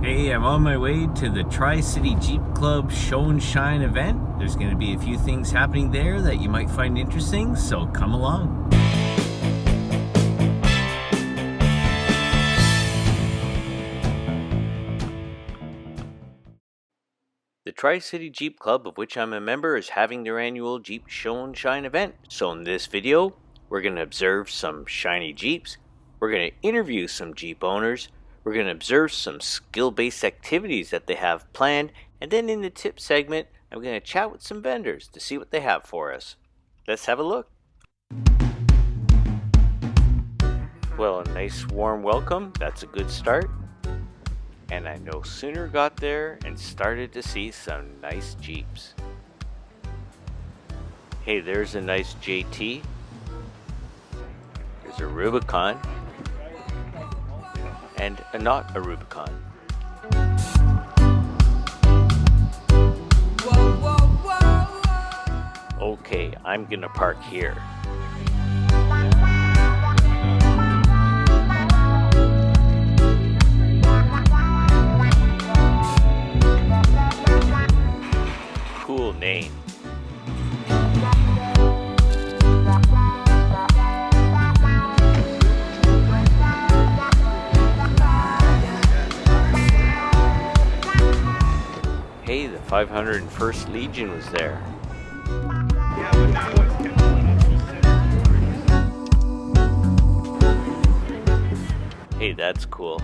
Hey, I'm on my way to the Tri-City Jeep Club Show and Shine event. There's going to be a few things happening there that you might find interesting, so come along. The Tri-City Jeep Club, of which I'm a member, is having their annual Jeep Show and Shine event. So in this video, we're going to observe some shiny Jeeps, we're going to interview some Jeep owners, we're going to observe some skill-based activities that they have planned, and then in the tip segment, I'm going to chat with some vendors to see what they have for us. Let's have a look. Well, a nice warm welcome, that's a good start. And I no sooner got there and started to see some nice Jeeps. Hey, there's a nice JT. There's a Rubicon. And a not a Rubicon. Okay, I'm gonna park here. Cool name. Hey, the 501st Legion was there. Hey, that's cool.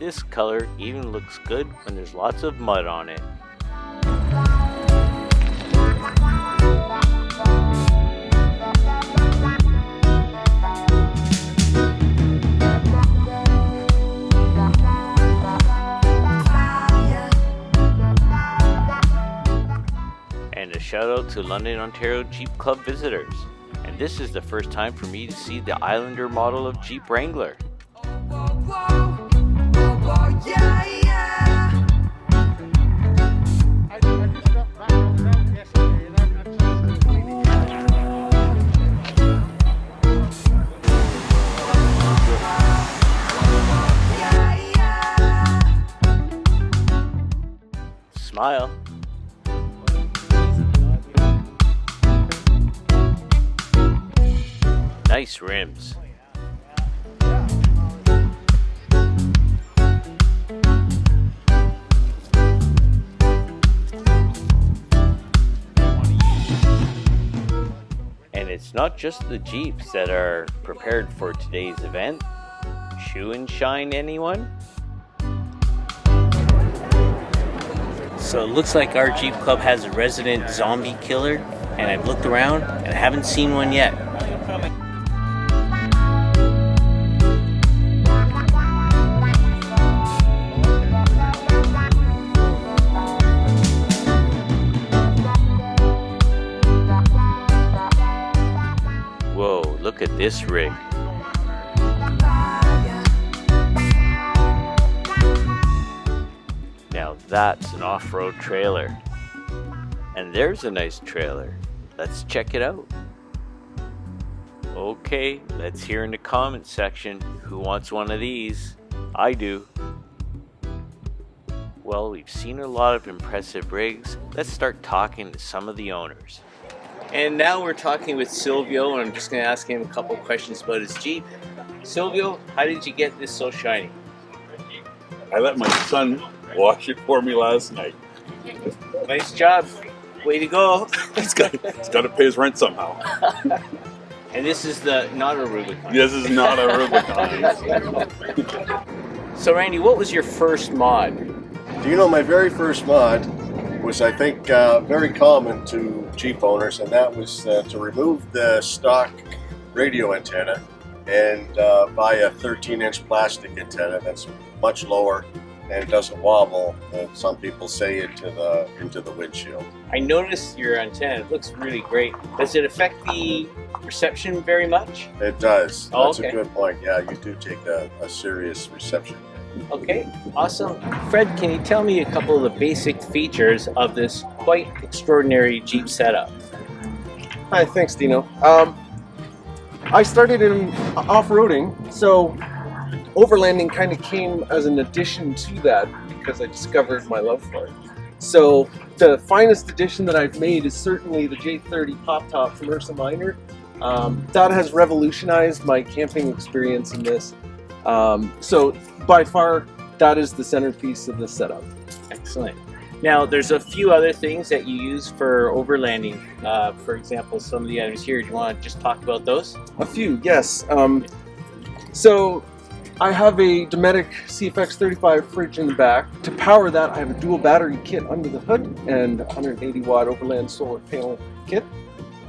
This color even looks good when there's lots of mud on it. And a shout out to London, Ontario Jeep Club visitors. And this is the first time for me to see the Islander model of Jeep Wrangler. Smile. Nice rims. And it's not just the Jeeps that are prepared for today's event. Shoe and shine, anyone? So it looks like our Jeep Club has a resident zombie killer, and I've looked around and I haven't seen one yet. Whoa, look at this rig. Now that's an off-road trailer. And there's a nice trailer. Let's check it out. Okay, let's hear in the comment section who wants one of these. I do. Well, we've seen a lot of impressive rigs. Let's start talking to some of the owners. And now we're talking with Silvio, and I'm just going to ask him a couple questions about his Jeep. Silvio, how did you get this so shiny? I let my son wash it for me last night. Nice job. Way to go. He's got to pay his rent somehow. And this is not a Rubicon. This is not a Rubicon. So Randy, what was your first mod? Do you know my very first mod was, I think, very common to Jeep owners, and that was to remove the stock radio antenna and buy a 13-inch plastic antenna that's much lower and it doesn't wobble. Some people say into the windshield. I noticed your antenna. It looks really great. Does it affect the reception very much? It does. Oh, That's okay. a good point. Yeah, you do take a serious reception. Okay, awesome. Fred, can you tell me a couple of the basic features of this quite extraordinary Jeep setup? Hi, thanks, Dino. I started in off-roading, so overlanding kind of came as an addition to that because I discovered my love for it. So the finest addition that I've made is certainly the J30 Pop Top from Ursa Minor. That has revolutionized my camping experience in this. So by far, that is the centerpiece of this setup. Excellent. Now, there's a few other things that you use for overlanding. For example, some of the items here. Do you want to just talk about those? A few, yes. So I have a Dometic CFX 35 fridge in the back. To power that, I have a dual battery kit under the hood and a 180 watt overland solar panel kit.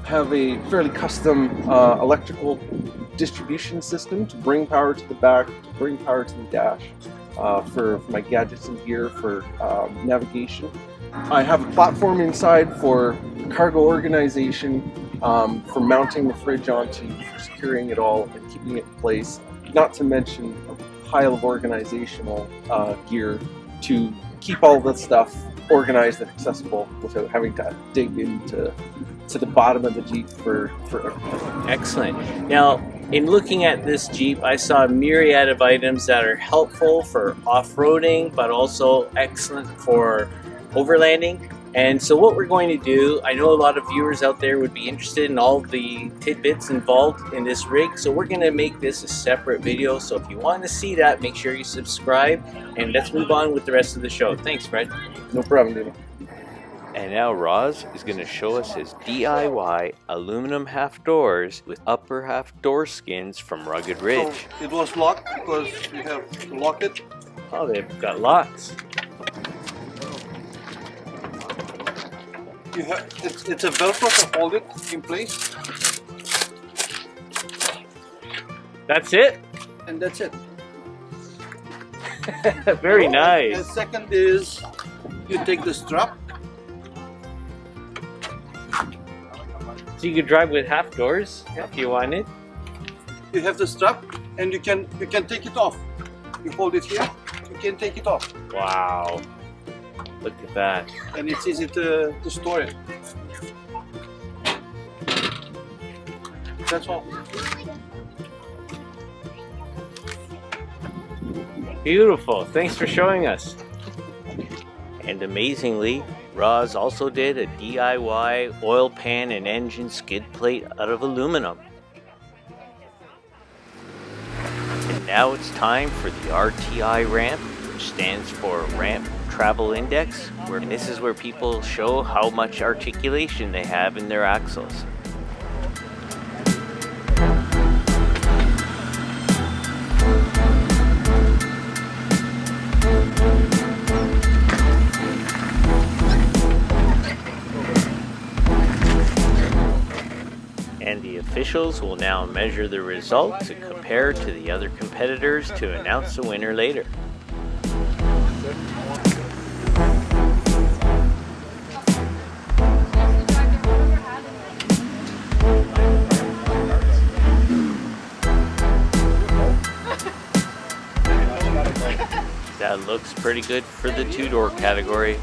I have a fairly custom electrical distribution system to bring power to the back, to bring power to the dash, for my gadgets and gear for navigation. I have a platform inside for cargo organization, for mounting the fridge onto, for securing it all and keeping it in place. Not to mention a pile of organizational gear to keep all the stuff organized and accessible without having to dig into the bottom of the Jeep for everything. Excellent. Now, in looking at this Jeep, I saw a myriad of items that are helpful for off-roading, but also excellent for overlanding. And so what we're going to do, I know a lot of viewers out there would be interested in all the tidbits involved in this rig, so we're going to make this a separate video. So if you want to see that, make sure you subscribe, and let's move on with the rest of the show. Thanks, Fred. No problem, Dino. And now Roz is going to show us his DIY aluminum half doors with upper half door skins from Rugged Ridge. So it was locked because we have to lock it. Oh, they've got locks. You have, it's a Velcro to hold it in place, That's it? and that's it. Very The nice. second is you take the strap. So you could drive with half doors if you wanted. You have the strap, and you can take it off. You hold it here. You can take it off, Wow. Look at that. and it's easy to store it. That's all. Beautiful. Thanks for showing us. And amazingly, Roz also did a DIY oil pan and engine skid plate out of aluminum. And now it's time for the RTI ramp, which stands for Ramp Travel Index, and this is where people show how much articulation they have in their axles. And the officials will now measure the results and compare to the other competitors to announce the winner later. That looks pretty good for the two-door category.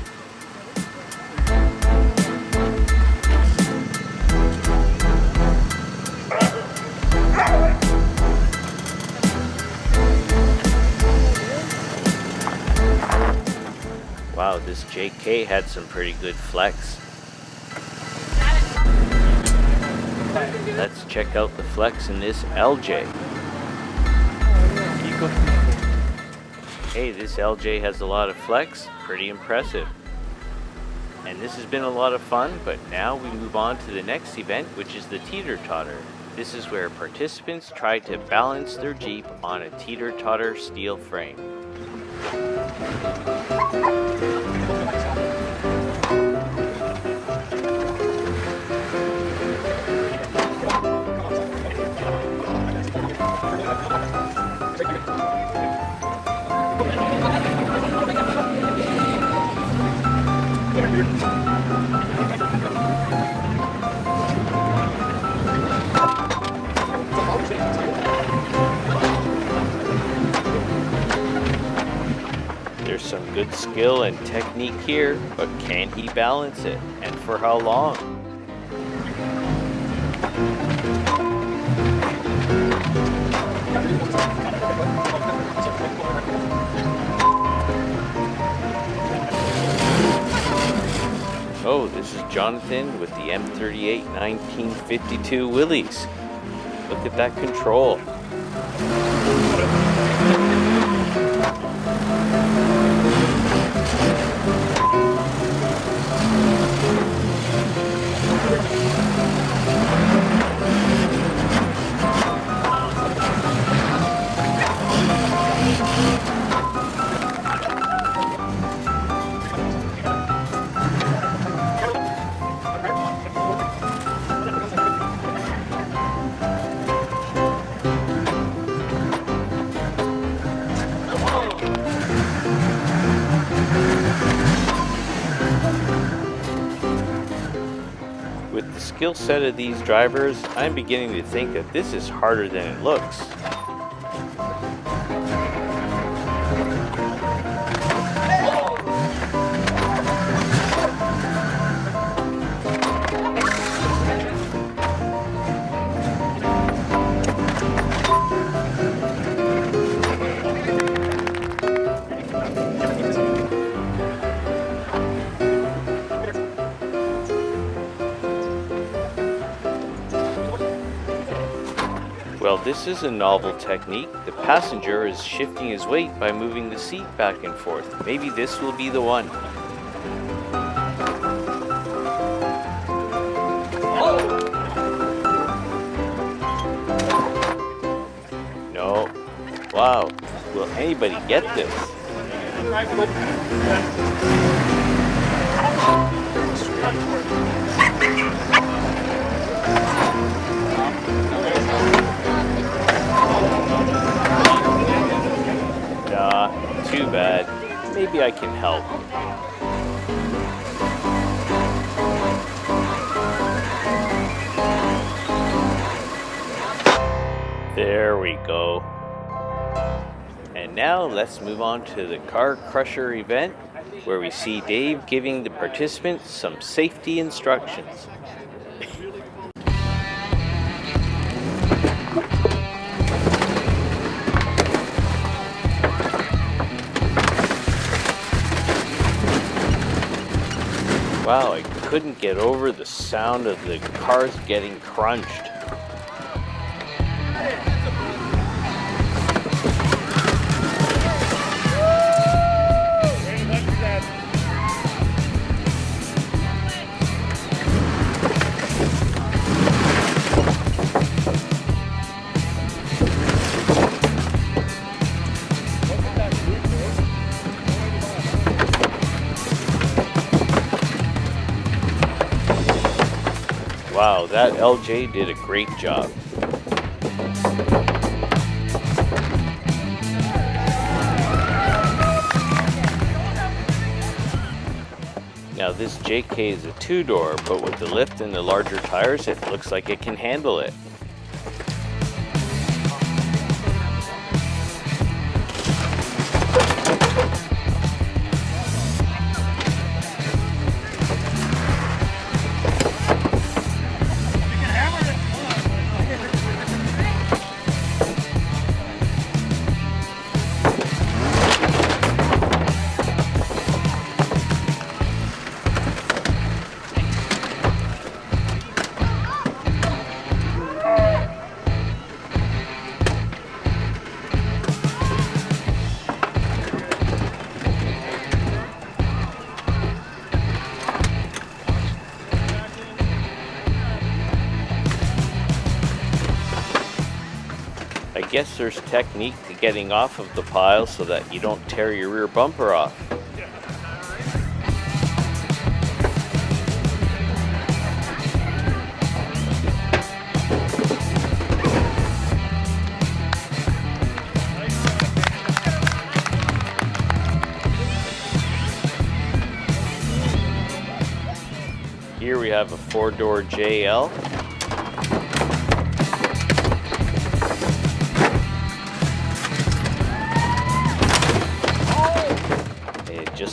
Wow, this JK had some pretty good flex. Let's check out the flex in this LJ. Nico. Hey, this LJ has a lot of flex, pretty impressive. And this has been a lot of fun, but now we move on to the next event, which is the Teeter Totter. This is where participants try to balance their Jeep on a Teeter Totter steel frame. some good skill and technique here, but can he balance it? And for how long? Oh, this is Jonathan with the M38 1952 Willys. Look at that control. With the skill set of these drivers, I'm beginning to think that this is harder than it looks. Well, this is a novel technique. The passenger is shifting his weight by moving the seat back and forth. Maybe this will be the one. No. Wow. Will anybody get this? Nah, too bad. Maybe I can help. There we go. And now let's move on to the Car Crusher event, where we see Dave giving the participants some safety instructions. Wow, I couldn't get over the sound of the cars getting crunched. Wow, that LJ did a great job. Now this JK is a two-door, but with the lift and the larger tires, it looks like it can handle it. I guess there's technique to getting off of the pile so that you don't tear your rear bumper off. Here we have a four-door JL.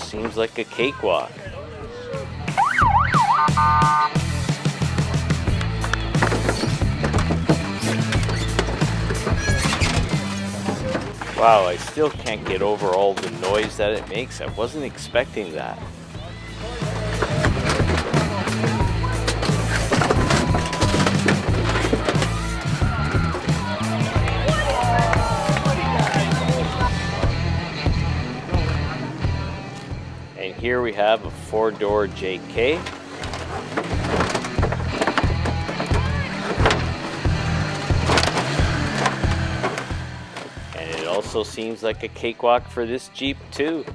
seems like a cakewalk. Wow, I still can't get over all the noise that it makes. I wasn't expecting that. And here we have a 4-door JK. And it also seems like a cakewalk for this Jeep too.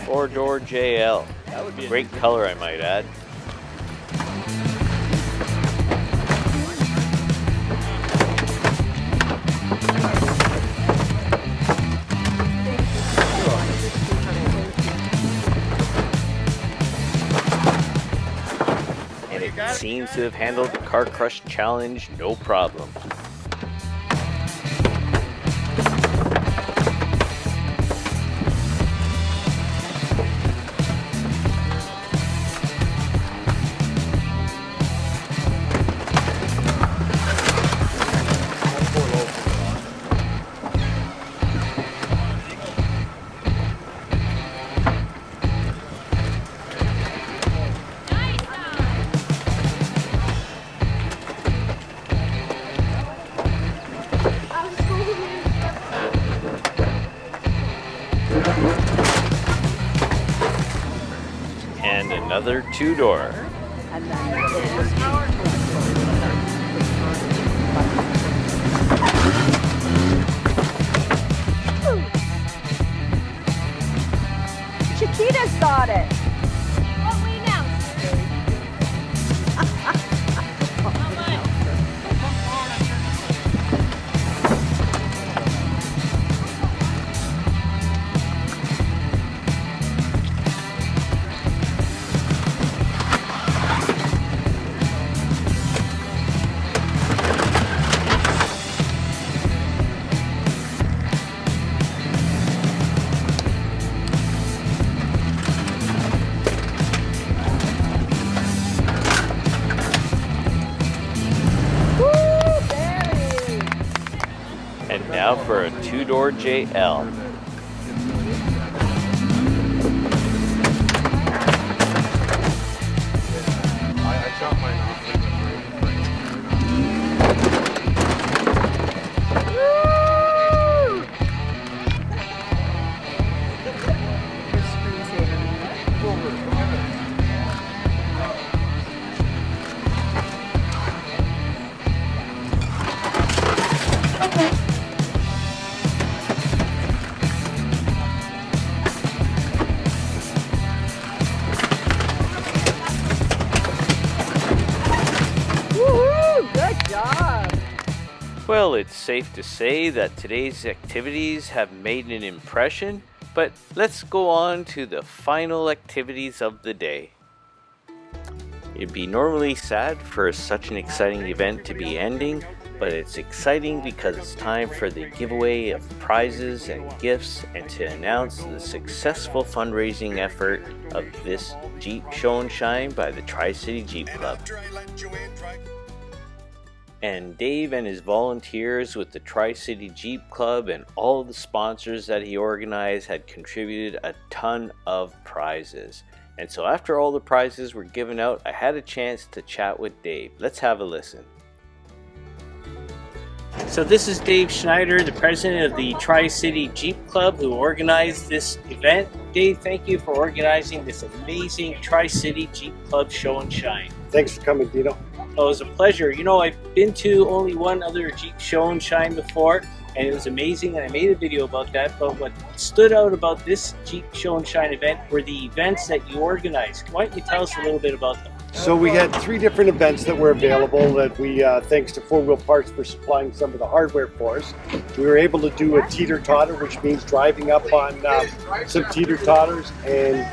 Four-door JL. Great color, I might add. And it seems to have handled the car crush challenge no problem. And another 2-door. Chiquita's got it. What we now? And now for a 2-door JL. I shot mine off. Well, it's safe to say that today's activities have made an impression, but let's go on to the final activities of the day. It'd be normally sad for such an exciting event to be ending, but it's exciting because it's time for the giveaway of prizes and gifts and to announce the successful fundraising effort of this Jeep Show and Shine by the Tri-City Jeep Club. And Dave and his volunteers with the Tri-City Jeep Club and all of the sponsors that he organized had contributed a ton of prizes. And so after all the prizes were given out, I had a chance to chat with Dave. Let's have a listen. So this is Dave Schneider, the president of the Tri-City Jeep Club, who organized this event. Dave, thank you for organizing this amazing Tri-City Jeep Club Show and Shine. Thanks for coming, Tito. Oh, it was a pleasure. You know, I've been to only one other Jeep Show and Shine before, and it was amazing, and I made a video about that. But what stood out about this Jeep Show and Shine event were the events that you organized. Why don't you tell us a little bit about them? So we had 3 different events that were available that we, thanks to 4 Wheel Parts for supplying some of the hardware for us. We were able to do a Teeter Totter, which means driving up on some Teeter Totters and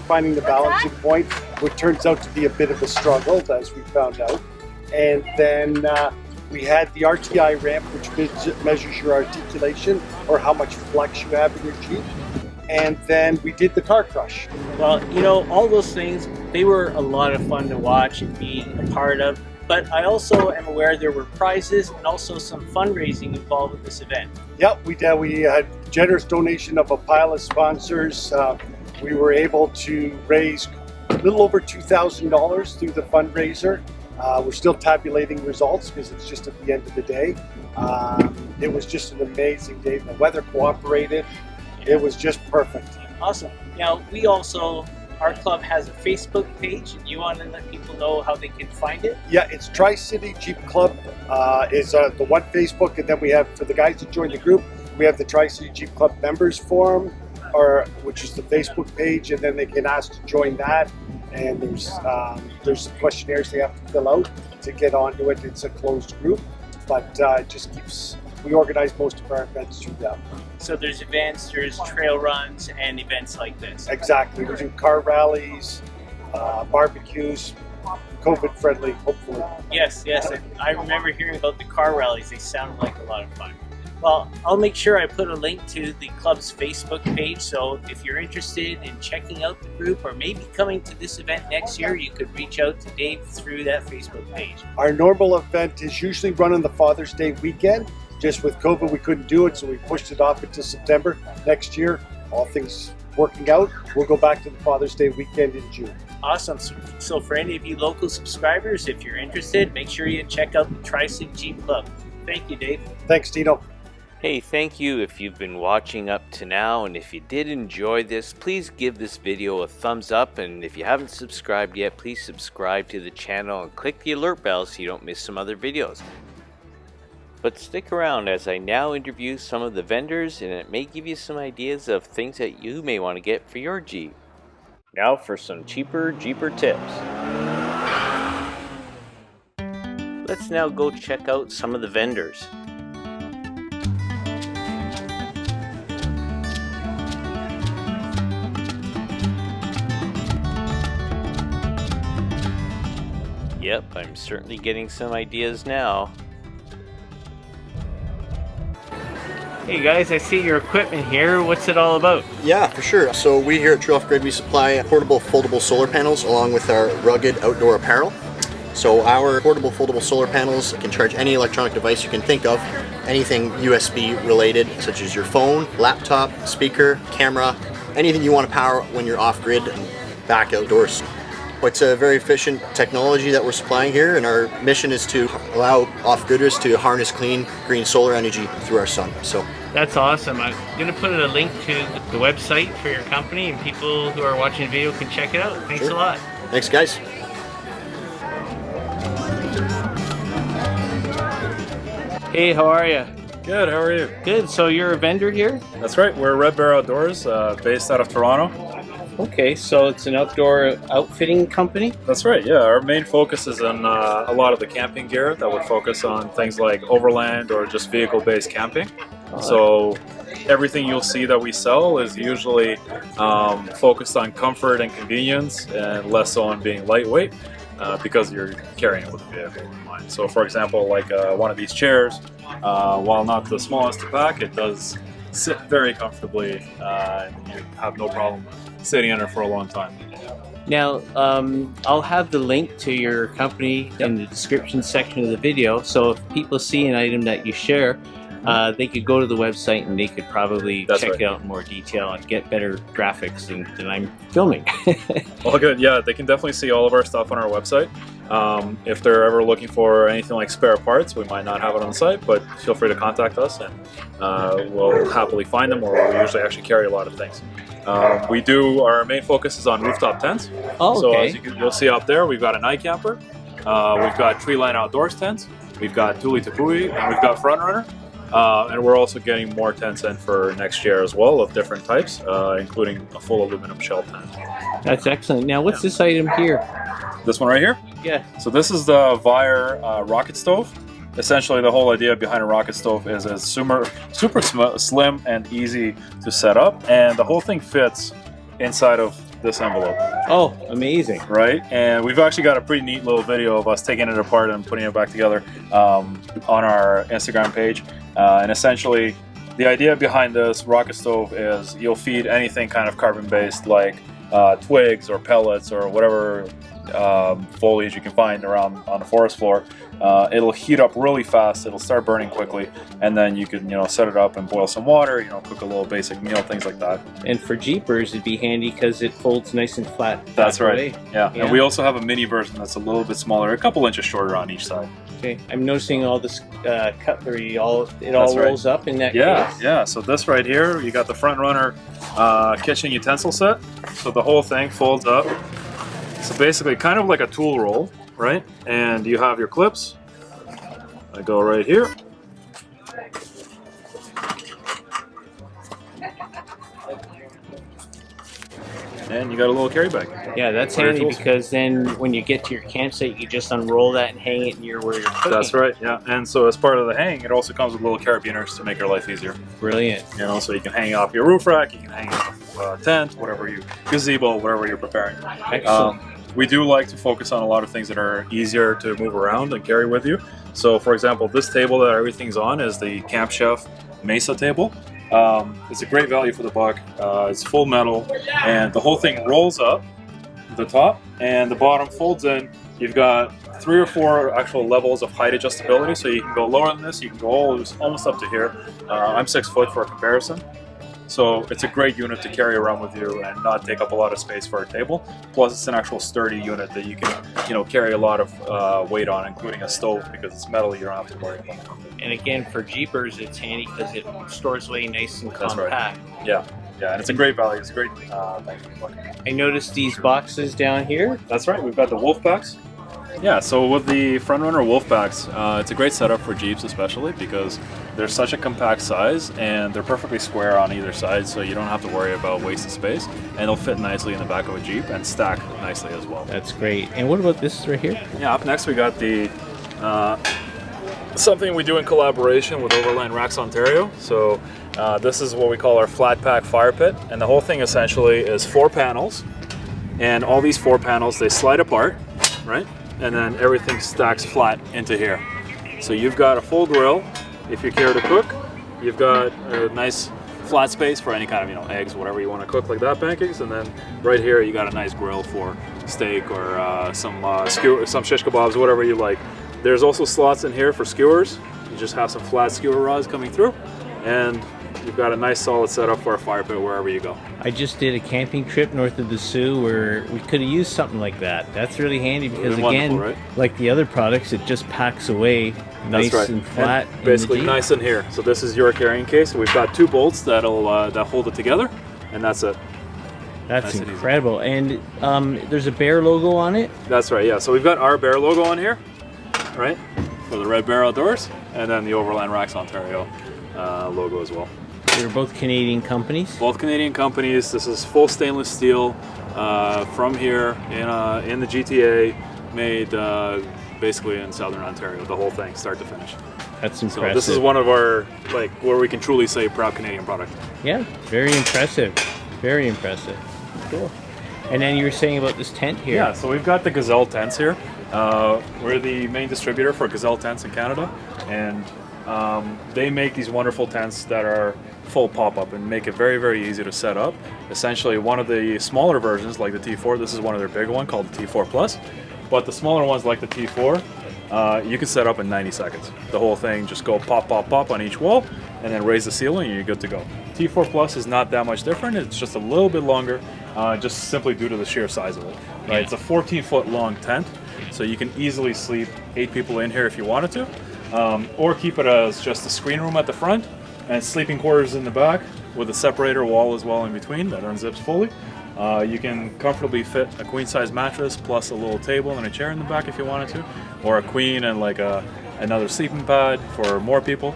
finding the balancing point, which turns out to be a bit of a struggle, as we found out. And then we had the RTI ramp, which measures your articulation or how much flex you have in your Jeep. And then we did the car crush. Well, you know, all those things, they were a lot of fun to watch and be a part of. But I also am aware there were prizes and also some fundraising involved with this event. Yep, we did. We had generous donation of a pile of sponsors. We were able to raise a little over $2,000 through the fundraiser. We're still tabulating results because it's just at the end of the day. It was just an amazing day. The weather cooperated. It was just perfect. Awesome. Now, our club has a Facebook page. You want to let people know how they can find it? Yeah, it's Tri-City Jeep Club is the one Facebook, and then we have, for the guys that join the group, we have the Tri-City Jeep Club Members Forum, which is the Facebook page, and then they can ask to join that. And there's some questionnaires they have to fill out to get onto it. It's a closed group, but it just keeps. We organize most of our events through them. So there's events, there's trail runs, and events like this. Exactly. We do car rallies, barbecues, COVID friendly, hopefully. Yes. I remember hearing about the car rallies. They sounded like a lot of fun. Well, I'll make sure I put a link to the club's Facebook page, so if you're interested in checking out the group or maybe coming to this event next year, you could reach out to Dave through that Facebook page. Our normal event is usually run on the Father's Day weekend. Just with COVID, we couldn't do it, so we pushed it off into September next year. All things working out, we'll go back to the Father's Day weekend in June. Awesome. So for any of you local subscribers, if you're interested, make sure you check out the Tri-City Jeep Club. Thank you, Dave. Thanks, Tino. Hey, thank you if you've been watching up to now, and if you did enjoy this, please give this video a thumbs up, and if you haven't subscribed yet, please subscribe to the channel and click the alert bell so you don't miss some other videos. But stick around as I now interview some of the vendors, and it may give you some ideas of things that you may want to get for your Jeep. Now for some cheaper Jeeper tips. Let's now go check out some of the vendors. Yep, I'm certainly getting some ideas now. Hey guys, I see your equipment here. What's it all about? Yeah, for sure. So we here at Trail Off Grid, we supply portable foldable solar panels along with our rugged outdoor apparel. So our portable foldable solar panels can charge any electronic device you can think of, anything USB related, such as your phone, laptop, speaker, camera, anything you want to power when you're off grid and back outdoors. It's a very efficient technology that we're supplying here, and our mission is to allow off-gridders to harness clean, green solar energy through our sun. So that's awesome. I'm going to put a link to the website for your company, and people who are watching the video can check it out. Thanks a lot. Thanks, guys. Hey, how are you? Good, how are you? Good. So you're a vendor here? That's right, we're Red Bear Outdoors, based out of Toronto. Okay, so it's an outdoor outfitting company? That's right, yeah. Our main focus is on a lot of the camping gear that would focus on things like overland or just vehicle-based camping. So everything you'll see that we sell is usually focused on comfort and convenience, and less so on being lightweight, because you're carrying it with the vehicle in mind. So for example, like one of these chairs, while not the smallest to pack, it does sit very comfortably, and you have no problem sitting in it for a long time. Now, I'll have the link to your company in the description section of the video, so if people see an item that you share, they could go to the website and they could probably check it out in more detail and get better graphics than I'm filming. Well, good. Yeah, they can definitely see all of our stuff on our website. If they're ever looking for anything like spare parts, we might not have it on the site, but feel free to contact us, and we'll happily find them, or we usually actually carry a lot of things. Our main focus is on rooftop tents. Oh, okay. So as you'll see up there, we've got a night camper, we've got tree line outdoors tents, we've got tule tepui, and we've got front runner. And we're also getting more tents in for next year as well of different types, including a full aluminum shell tent. That's excellent. Now, what's this item here? This one right here? Yeah. So this is the Vire rocket stove. Essentially, the whole idea behind a rocket stove is it's super slim and easy to set up, and the whole thing fits inside of this envelope. Oh, amazing. Right? And we've actually got a pretty neat little video of us taking it apart and putting it back together on our Instagram page. And essentially, the idea behind this rocket stove is you'll feed anything kind of carbon-based, like twigs or pellets or whatever foliage you can find around on the forest floor. It'll heat up really fast, it'll start burning quickly, and then you can, set it up and boil some water, cook a little basic meal, things like that. And for Jeepers, it'd be handy because it folds nice and flat. That's right. Away. Yeah. And we also have a mini version that's a little bit smaller, a couple inches shorter on each side. Okay. I'm noticing all this cutlery, it all rolls up in that case. Yeah. So this right here, you got the front runner kitchen utensil set. So the whole thing folds up. So basically kind of like a tool roll, right? And you have your clips. I go right here. And you got a little carry bag. Yeah, that's handy because then when you get to your campsite, you just unroll that and hang it near where you're cooking. That's right, yeah. And so as part of the hang, it also comes with little carabiners to make your life easier. Brilliant. So you can hang off your roof rack, you can hang off a tent, gazebo, whatever you're preparing. Excellent. We do like to focus on a lot of things that are easier to move around and carry with you. So for example, this table that everything's on is the Camp Chef Mesa table. It's a great value for the buck. It's full metal, and the whole thing rolls up the top, and the bottom folds in. You've got 3 or 4 actual levels of height adjustability, so you can go lower than this, you can go almost up to here. I'm 6 foot for a comparison. So it's a great unit to carry around with you and not take up a lot of space for a table. Plus, it's an actual sturdy unit that you can, carry a lot of weight on, including a stove, because it's metal. You don't have to worry about it. And again, for Jeepers, it's handy because it stores away nice and compact. That's right. Yeah, and it's a great value. It's a great thing for the buck. I noticed these boxes down here. That's right. We've got the wolf packs. Yeah, so with the Frontrunner wolf packs, it's a great setup for Jeeps especially because they're such a compact size and they're perfectly square on either side, so you don't have to worry about wasted space, and they'll fit nicely in the back of a Jeep and stack nicely as well. That's great. And what about this right here? Yeah, up next we got the something we do in collaboration with Overland Racks Ontario. So this is what we call our flat pack fire pit, and the whole thing essentially is 4 panels, and all these 4 panels, they slide apart, right? And then everything stacks flat into here. So you've got a full grill if you care to cook. You've got a nice flat space for any kind of eggs, whatever you want to cook, like that, pancakes. And then right here you got a nice grill for steak or some shish kebabs, whatever you like. There's also slots in here for skewers. You just have some flat skewer rods coming through, and you've got a nice solid setup for a fire pit wherever you go. I just did a camping trip north of the Sioux where we could have used something like that. That's really handy because again, right? like the other products, it just packs away nice and flat. And basically nice in here. So this is your carrying case. We've got 2 bolts that'll that hold it together, and that's it. That's nice incredible. And there's a bear logo on it? That's right, yeah. So we've got our bear logo on here, right? For the Red Bear Outdoors, and then the Overland Racks Ontario logo as well. They're both Canadian companies? Both Canadian companies. This is full stainless steel from here in the GTA, made basically in Southern Ontario, the whole thing, start to finish. That's impressive. So this is one of our, where we can truly say proud Canadian product. Yeah, very impressive. Very impressive. Cool. And then you were saying about this tent here. Yeah, so we've got the Gazelle tents here. We're the main distributor for Gazelle tents in Canada, and they make these wonderful tents that are full pop-up and make it very, very easy to set up. Essentially, one of the smaller versions, like the T4, this is one of their big one called the T4 Plus, but the smaller ones like the T4, you can set up in 90 seconds. The whole thing, just go pop, pop, pop on each wall, and then raise the ceiling and you're good to go. T4 Plus is not that much different, it's just a little bit longer, just simply due to the sheer size of it. Right? Yeah. It's a 14-foot long tent, so you can easily sleep 8 people in here if you wanted to, or keep it as just a screen room at the front, and sleeping quarters in the back with a separator wall as well in between that unzips fully. You can comfortably fit a queen size mattress plus a little table and a chair in the back if you wanted to, or a queen and another sleeping pad for more people.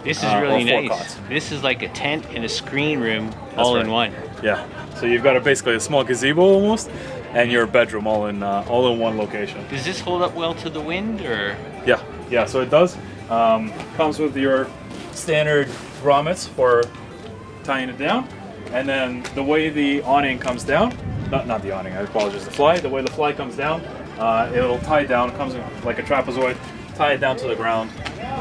This is or really 4 nice. cots. This is like a tent and a screen room all in one. Yeah. So you've got basically a small gazebo almost, and your bedroom all in one location. Does this hold up well to the wind, or? Yeah. So it does. Comes with your standard grommets for tying it down, and then the way the awning comes down, not the awning, I apologize, the fly. The way the fly comes down, it'll tie it down. Comes in like a trapezoid, tie it down to the ground.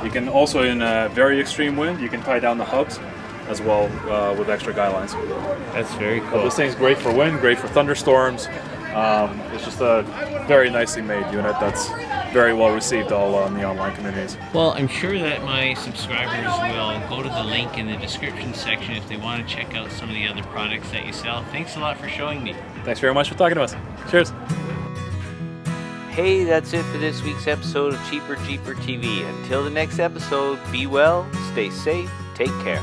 You can also, in a very extreme wind, you can tie down the hubs as well with extra guy lines. That's very So cool. this thing's great for wind, great for thunderstorms. It's just a very nicely made unit that's very well received all in the online communities. Well, I'm sure that my subscribers will go to the link in the description section if they want to check out some of the other products that you sell. Thanks a lot for showing me. Thanks very much for talking to us. Cheers. Hey, that's it for this week's episode of Cheaper Jeeper TV. Until the next episode, be well, stay safe, take care.